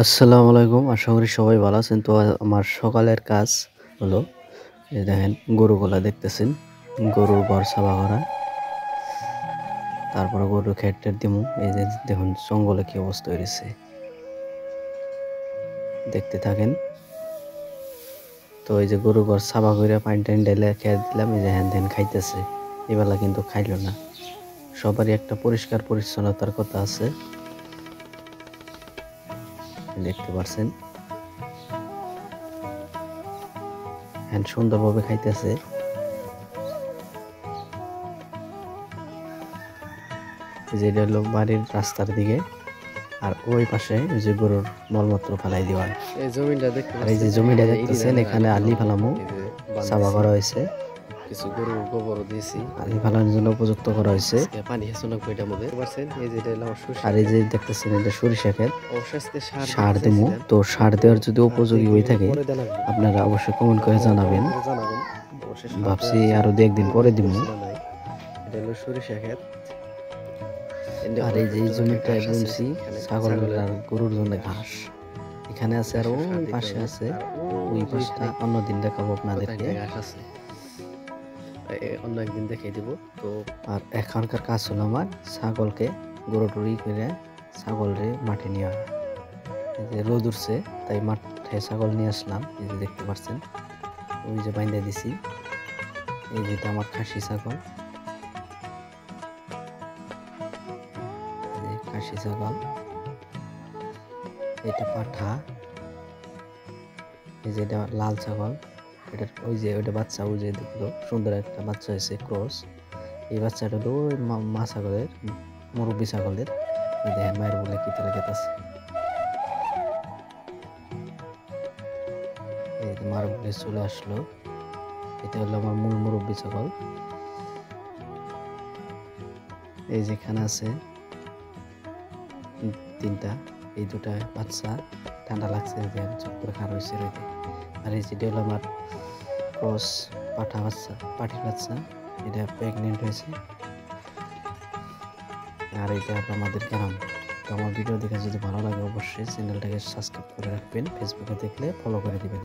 আসসালামু আলাইকুম। আশা করি সবাই ভালো আছেন। তো আমার সকালের কাজ হলো এই দেখেন গরুগুলা দেখতেছেন। গরুর ঘর সাফা করা। তারপরে গরুর খেট-টেট দিমু। এই যে দেখুন জঙ্গলে কি অবস্থা হইছে। দেখতে থাকেন। তো এই যে গরুর ঘর সাফা কইরা পানি-টানি ঢেলে খেত দিলাম। এই যে হ্যান-ত্যান খাইতেছে। এবেলা কিন্তু খাইলো না। সবারই একটা পরিষ্কার পরিচ্ছন্নতার কথা আছে। দেখতে পারছেন। হ্যান সুন্দরভাবে খাইতেছে। যে এটা হলো বাড়ির রাস্তার দিকে, আর ওই পাশে যে গরুর মলমূত্র ফেলাই দেওয়া হয়। এই জমিটা দেখতে আর এই যে জমিটা দেখতেছেন, এখানে আলি ফালামু সাফা করা হয়েছে। কিছু গরুর গোবর দিয়েছি, আলি ফালানোর জন্য উপযুক্ত করা হয়েছে। পানি হেসুনক বইটার মধ্যে পারছেন। এই যে এটা হলো আমার সরিষা, আর এই যে দেখতেছেন এটা সরিষা ক্ষেত। অবশ্যই আজকে সার দেবো, তো সার দেওয়ার যদি উপযোগী হয়ে থাকে আপনারা অবশ্যই কমেন্ট করে জানাবেন। ভাবছি আরো দু একদিন পরে দিব। এটা হলো সরিষা ক্ষেত। আর এই যে এই জমিটা বুনছি ছাগল আর গরুর জন্য ঘাস। এখানে আছে আর ওই পাশে আছে, ওই পাশটা অন্যদিন দেখাবো আপনাদেরকে। ঘাস আছে, অন্য একদিন দেখিয়ে দিব। তো আর এখনকার কাজ হলো আমার ছাগলকে গরু টুরি করে ছাগলরে মাঠে নিয়ে আসা। এই যে রোদ উঠছে তাই মাঠে ছাগল নিয়ে আসলাম। এই যে দেখতে পাচ্ছেন, ওই যে বাইন্দা দিছি। এই যেটা আমার খাসি ছাগল, খাসি ছাগল। এটা পাঠা। এই যে এটা লাল ছাগল। এটা ওই যে ওইটা বাচ্চা, ওই যে দেখলো সুন্দর একটা বাচ্চা হয়েছে ক্রস। এই বাচ্চাটা হলো ওই মা ছাগলের, মুরব্বী ছাগলের। দেখেন মায়ের বলে কি তারা গেতাছে। এই যে মার বলে চলে আসলো। এটা হলো আমার মূল মুরব্বী ছাগল। এই যেখানে আছে তিনটা, এই দুটা বাচ্চা। ঠান্ডা লাগছে, চুপ করে খারাপ হয়েছে রইতে। আর এই যেটা হলো আমার ক্রস পাঠা বাচ্চা, পাঠির বাচ্চা। এটা প্রেগনেন্ট হয়েছে। আর এটা হলো আমাদের গ্রাম। তো আমার ভিডিও দেখে যদি ভালো লাগে অবশ্যই চ্যানেলটাকে সাবস্ক্রাইব করে রাখবেন। ফেসবুকে দেখলে ফলো করে দিবেন।